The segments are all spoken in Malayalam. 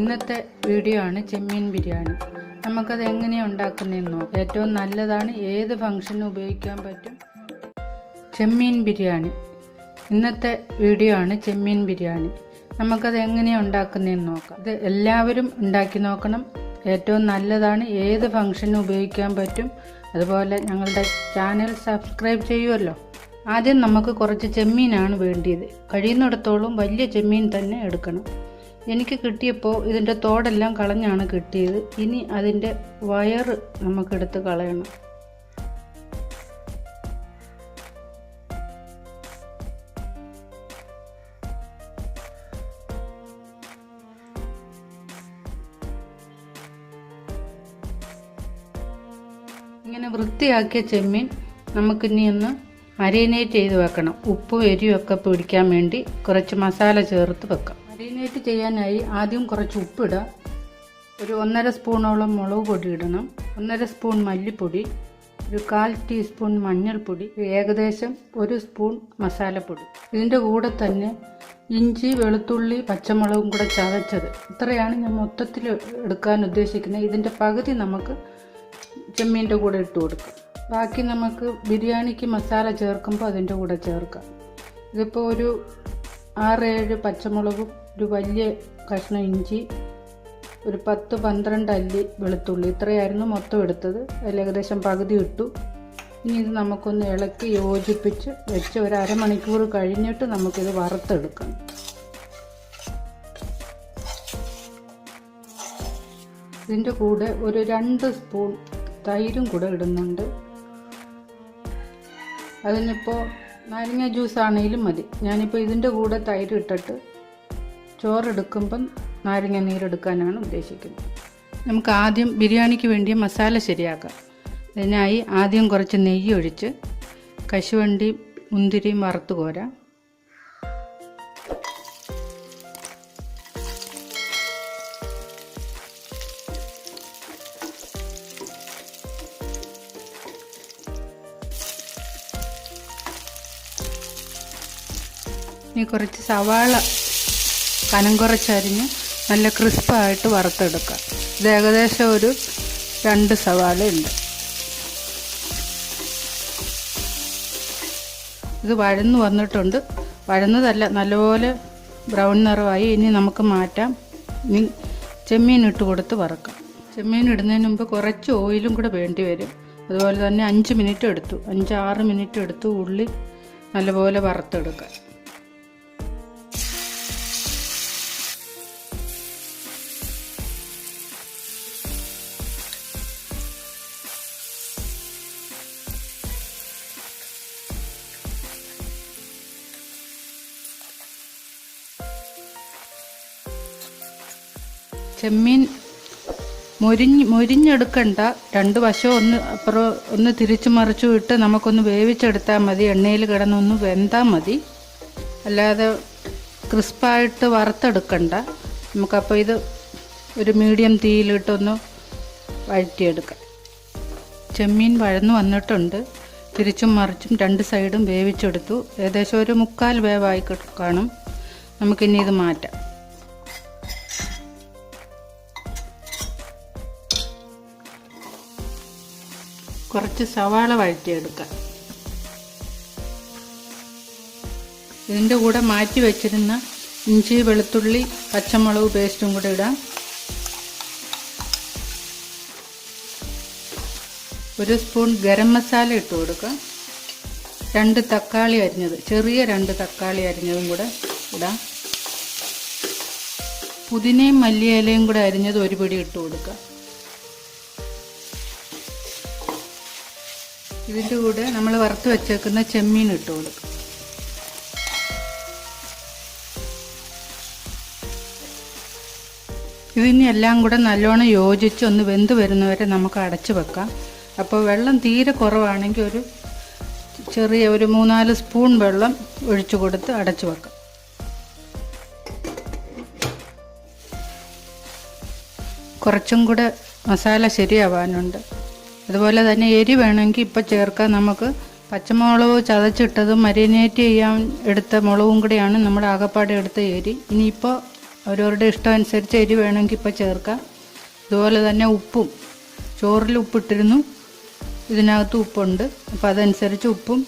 ഇന്നത്തെ വീഡിയോ ആണ് ചെമ്മീൻ ബിരിയാണി. നമുക്കത് എങ്ങനെയാണ് ഉണ്ടാക്കുന്നതെന്ന് നോക്കാം. ഏറ്റവും നല്ലതാണ്, ഏത് ഫംഗ്ഷനും ഉപയോഗിക്കാൻ പറ്റും. ചെമ്മീൻ ബിരിയാണി. ഇന്നത്തെ വീഡിയോ ആണ് ചെമ്മീൻ ബിരിയാണി. നമുക്കത് എങ്ങനെയാണ് ഉണ്ടാക്കുന്നതെന്ന് നോക്കാം. ഇത് എല്ലാവരും ഉണ്ടാക്കി നോക്കണം. ഏറ്റവും നല്ലതാണ്, ഏത് ഫംഗ്ഷനും ഉപയോഗിക്കാൻ പറ്റും. അതുപോലെ ഞങ്ങളുടെ ചാനൽ സബ്സ്ക്രൈബ് ചെയ്യുമല്ലോ. ആദ്യം നമുക്ക് കുറച്ച് ചെമ്മീനാണ് വേണ്ടിയത്. കഴിയുന്നിടത്തോളം വലിയ ചെമ്മീൻ തന്നെ എടുക്കണം. എനിക്ക് കിട്ടിയപ്പോൾ ഇതിൻ്റെ തോടെല്ലാം കളഞ്ഞാണ് കിട്ടിയത്. ഇനി അതിൻ്റെ വയറ് നമുക്കെടുത്ത് കളയണം. ഇങ്ങനെ വൃത്തിയാക്കിയ ചെമ്മീൻ നമുക്കിനി ഒന്ന് മരീനേറ്റ് ചെയ്ത് വെക്കണം. ഉപ്പും എരിയൊക്കെ പിടിക്കാൻ വേണ്ടി കുറച്ച് മസാല ചേർത്ത് വെക്കാം. മരീനേറ്റ് ചെയ്യാനായി ആദ്യം കുറച്ച് ഉപ്പിടാം. ഒരു 1.5 സ്പൂണോളം മുളക് പൊടി ഇടണം. 1.5 സ്പൂൺ മല്ലിപ്പൊടി, ഒരു 1/4 ടീസ്പൂൺ മഞ്ഞൾപ്പൊടി, ഏകദേശം 1 സ്പൂൺ മസാലപ്പൊടി. ഇതിൻ്റെ കൂടെ തന്നെ ഇഞ്ചി, വെളുത്തുള്ളി, പച്ചമുളകും കൂടെ ചതച്ചത്. ഇത്രയാണ് ഞാൻ മൊത്തത്തിൽ എടുക്കാൻ ഉദ്ദേശിക്കുന്നത്. ഇതിൻ്റെ പകുതി നമുക്ക് ചെമ്മീൻ്റെ കൂടെ ഇട്ട് കൊടുക്കാം. ബാക്കി നമുക്ക് ബിരിയാണിക്ക് മസാല ചേർക്കുമ്പോൾ അതിൻ്റെ കൂടെ ചേർക്കാം. ഇതിപ്പോൾ ഒരു 6-7 പച്ചമുളകും, ഒരു വലിയ കഷ്ണം ഇഞ്ചി, ഒരു 10-12 അല്ലി വെളുത്തുള്ളി, ഇത്രയായിരുന്നു മൊത്തം എടുത്തത്. അതിൽ ഏകദേശം പകുതി ഇട്ടു. ഇനി ഇത് നമുക്കൊന്ന് ഇളക്കി യോജിപ്പിച്ച് വെച്ച് ഒരു അരമണിക്കൂർ കഴിഞ്ഞിട്ട് നമുക്കിത് വറുത്തെടുക്കാം. ഇതിൻ്റെ കൂടെ ഒരു 2 സ്പൂൺ തൈരും കൂടെ ഇടുന്നുണ്ട്. അതിനിപ്പോൾ നാരങ്ങ ജ്യൂസ് ആണെങ്കിലും മതി. ഞാനിപ്പോൾ ഇതിൻ്റെ കൂടെ തൈര് ഇട്ടിട്ട് ചോറെടുക്കുമ്പം നാരങ്ങ നീരെടുക്കാനാണ് ഉദ്ദേശിക്കുന്നത്. നമുക്ക് ആദ്യം ബിരിയാണിക്ക് വേണ്ടിയ മസാല ശരിയാക്കാം. അതിനായി ആദ്യം കുറച്ച് നെയ്യ് ഒഴിച്ച് കശുവണ്ടി മുന്തിരിയും വറുത്ത് കോരാം. ഇനി കുറച്ച് സവാള കനം കുറച്ചരിഞ്ഞ് നല്ല ക്രിസ്പായിട്ട് വറുത്തെടുക്കാം. ഇത് ഏകദേശം ഒരു 2 സവാള ഉണ്ട്. ഇത് വഴന്ന് വന്നിട്ടുണ്ട്. വഴന്നതല്ല, നല്ലപോലെ ബ്രൗൺ നിറമായി. ഇനി നമുക്ക് മാറ്റാം. ഇനി ചെമ്മീൻ ഇട്ട് കൊടുത്ത് വറക്കാം. ചെമ്മീൻ ഇടുന്നതിന് മുമ്പ് കുറച്ച് ഓയിലും കൂടെ വേണ്ടി വരും. അതുപോലെ തന്നെ 5 മിനിറ്റ് എടുത്തു, 5-6 മിനിറ്റ് എടുത്തു ഉള്ളി നല്ലപോലെ വറുത്തെടുക്കാം. ചെമ്മീൻ മൊരിഞ്ഞെടുക്കണ്ട. 2 വശവും ഒന്ന് തിരിച്ചു മറിച്ചു ഇട്ട് നമുക്കൊന്ന് വേവിച്ചെടുത്താൽ മതി. എണ്ണയിൽ കിടന്നൊന്ന് വെന്താൽ മതി. അല്ലാതെ ക്രിസ്പായിട്ട് വറുത്തെടുക്കണ്ട. നമുക്കപ്പോൾ ഇത് ഒരു മീഡിയം തീയിലിട്ടൊന്ന് വഴറ്റിയെടുക്കാം. ചെമ്മീൻ വഴന്നു വന്നിട്ടുണ്ട്. തിരിച്ചും മറിച്ചും 2 സൈഡും വേവിച്ചെടുത്തു. ഏകദേശം ഒരു 3/4 വേവായി കാണും. നമുക്കിനി ഇത് മാറ്റാം. കുറച്ച് സവാള വഴറ്റിയെടുക്കാം. ഇതിൻ്റെ കൂടെ മാറ്റി വെച്ചിരുന്ന ഇഞ്ചി, വെളുത്തുള്ളി, പച്ചമുളക് പേസ്റ്റും കൂടെ ഇടാം. 1 സ്പൂൺ ഗരം മസാല ഇട്ട് കൊടുക്കാം. 2 തക്കാളി അരിഞ്ഞത്, ചെറിയ 2 തക്കാളി അരിഞ്ഞതും കൂടെ ഇടാം. പുതിനയും മല്ലിയിലയും കൂടെ അരിഞ്ഞത് 1 പിടി ഇട്ട് കൊടുക്കാം. ഇതിൻ്റെ കൂടെ നമ്മൾ വറുത്ത് വെച്ചേക്കുന്ന ചെമ്മീൻ ഇട്ട് കൊടുക്കും. ഇതിനി എല്ലാം കൂടെ നല്ലോണം യോജിച്ച് ഒന്ന് വെന്ത് വരുന്നവരെ നമുക്ക് അടച്ചു വെക്കാം. അപ്പോൾ വെള്ളം തീരെ കുറവാണെങ്കിൽ ഒരു 3-4 സ്പൂൺ വെള്ളം ഒഴിച്ചു കൊടുത്ത് അടച്ചു വെക്കാം. കുറച്ചും കൂടെ മസാല ശരിയാവാനുണ്ട്. അതുപോലെ തന്നെ എരി വേണമെങ്കിൽ ഇപ്പോൾ ചേർക്കാൻ. നമുക്ക് പച്ചമുളക് ചതച്ചിട്ടതും മരിനേറ്റ് ചെയ്യാൻ എടുത്ത മുളകും കൂടെയാണ് നമ്മുടെ ആകപ്പാടെ എടുത്ത എരി. ഇനിയിപ്പോൾ അവരവരുടെ ഇഷ്ടം അനുസരിച്ച് എരി വേണമെങ്കിൽ ഇപ്പോൾ ചേർക്കാം. അതുപോലെ തന്നെ ഉപ്പും, ചോറിൽ ഉപ്പിട്ടിരുന്നു, ഇതിനകത്ത് ഉപ്പുണ്ട്. അപ്പോൾ അതനുസരിച്ച് ഉപ്പും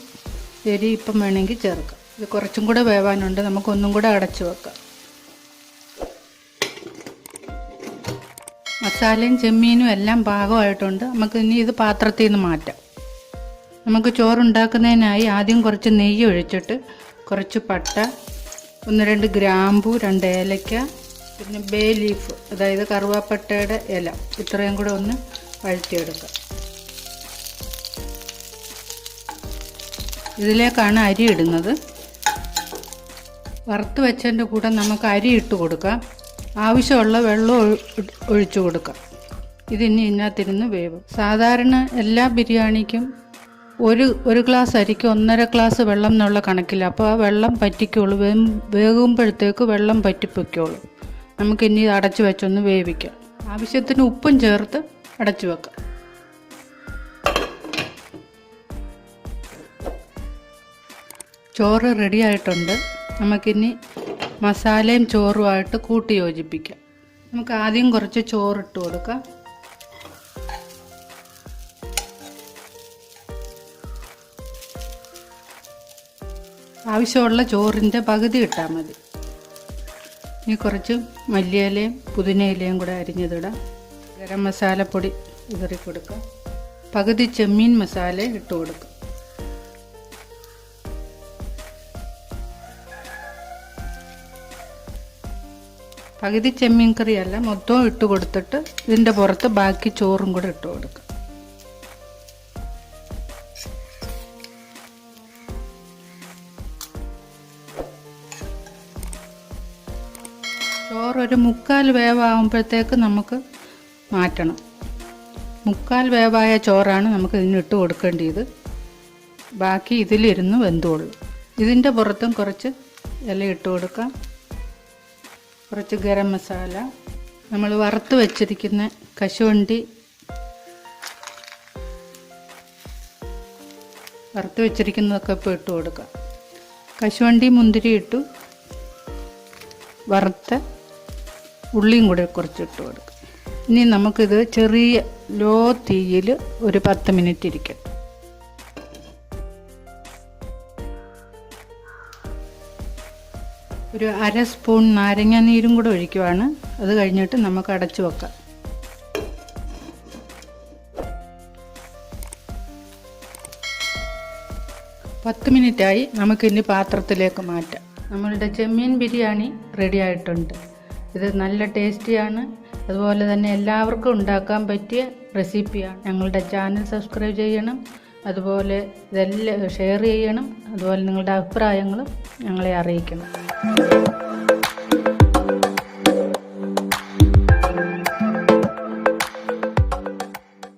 എരി ഇപ്പം വേണമെങ്കിൽ ചേർക്കാം. ഇത് കുറച്ചും കൂടെ വേവാനുണ്ട്, നമുക്കൊന്നും കൂടെ അടച്ചു വെക്കാം. മസാലയും ചെമ്മീനും എല്ലാം പാകമായിട്ടുണ്ട്. നമുക്ക് ഇനി ഇത് പാത്രത്തിൽ നിന്ന് മാറ്റാം. നമുക്ക് ചോറുണ്ടാക്കുന്നതിനായി ആദ്യം കുറച്ച് നെയ്യ് ഒഴിച്ചിട്ട് കുറച്ച് പട്ട, 1-2 ഗ്രാമ്പൂ, 2 ഏലക്ക, പിന്നെ ബേ ലീഫ്, അതായത് കറുവാപ്പട്ടയുടെ ഇല, ഇത്രയും കൂടെ ഒന്ന് വഴറ്റിയെടുക്കാം. ഇതിലേക്കാണ് അരി ഇടുന്നത്. വറുത്ത് വെച്ചതിൻ്റെ കൂടെ നമുക്ക് അരി ഇട്ട് കൊടുക്കാം. ആവശ്യമുള്ള വെള്ളം ഒഴിച്ചു കൊടുക്കാം. ഇതിനി ഇതിനകത്തിരുന്ന് വേവും. സാധാരണ എല്ലാ ബിരിയാണിക്കും ഒരു ഗ്ലാസ് അരിക്ക് 1.5 ഗ്ലാസ് വെള്ളം എന്നുള്ള കണക്കില്ല. അപ്പോൾ ആ വെള്ളം പറ്റിക്കുള്ളൂ. വേകുമ്പോഴത്തേക്ക് വെള്ളം പറ്റിപ്പൊയ്ക്കുള്ളൂ. നമുക്കിനി അടച്ചു വെച്ചൊന്ന് വേവിക്കാം. ആവശ്യത്തിന് ഉപ്പും ചേർത്ത് അടച്ചു വെക്കാം. ചോറ് റെഡി ആയിട്ടുണ്ട്. നമുക്കിനി മസാലയും ചോറുമായിട്ട് കൂട്ടി യോജിപ്പിക്കാം. നമുക്ക് ആദ്യം കുറച്ച് ചോറിട്ട് കൊടുക്കാം. ആവശ്യമുള്ള ചോറിൻ്റെ പകുതി ഇട്ടാൽ മതി. ഇനി കുറച്ച് മല്ലിയിലയും പുതിനയിലയും കൂടെ അരിഞ്ഞതിടാം. ഗരം മസാലപ്പൊടി ഇതറി കൊടുക്കാം. പകുതി ചെമ്മീൻ മസാല ഇട്ട് കൊടുക്കാം. പകുതി ചെമ്മീൻ കറിയല്ല, മൊത്തവും ഇട്ട് കൊടുത്തിട്ട് ഇതിൻ്റെ പുറത്ത് ബാക്കി ചോറും കൂടെ ഇട്ട് കൊടുക്കാം. ചോറൊരു 3/4 വേവാകുമ്പോഴത്തേക്ക് നമുക്ക് മാറ്റണം. 3/4 വേവായ ചോറാണ് നമുക്ക് ഇതിനിട്ട് കൊടുക്കേണ്ടത്. ബാക്കി ഇതിലിരുന്ന് വെന്തോളൂ. ഇതിൻ്റെ പുറത്തും കുറച്ച് ഇല ഇട്ട് കൊടുക്കാം. കുറച്ച് ഗരം മസാല, നമ്മൾ വറുത്ത് വെച്ചിരിക്കുന്ന കശുവണ്ടി, വറുത്ത് വെച്ചിരിക്കുന്നതൊക്കെ ഇപ്പോൾ ഇട്ട് കൊടുക്കാം. കശുവണ്ടി മുന്തിരി ഇട്ടു. വറുത്ത ഉള്ളിയും കൂടെ കുറച്ചിട്ട് കൊടുക്കാം. ഇനി നമുക്കിത് ചെറിയ ലോ തീയിൽ ഒരു 10 മിനിറ്റ് ഇരിക്കട്ടെ. ഒരു 1/2 സ്പൂൺ നാരങ്ങ നീരും കൂടെ ഒഴിക്കുവാണ്. അത് കഴിഞ്ഞിട്ട് നമുക്ക് അടച്ചു വെക്കാം. പത്ത് മിനിറ്റായി. നമുക്കിനി പാത്രത്തിലേക്ക് മാറ്റാം. നമ്മളുടെ ചെമ്മീൻ ബിരിയാണി റെഡി ആയിട്ടുണ്ട്. ഇത് നല്ല ടേസ്റ്റിയാണ്. അതുപോലെ തന്നെ എല്ലാവർക്കും ഉണ്ടാക്കാൻ പറ്റിയ റെസിപ്പിയാണ്. ഞങ്ങളുടെ ചാനൽ സബ്സ്ക്രൈബ് ചെയ്യണം. അതുപോലെ ഇതെല്ലാം ഷെയർ ചെയ്യണം. അതുപോലെ നിങ്ങളുടെ അഭിപ്രായങ്ങളും ഞങ്ങളെ അറിയിക്കണം.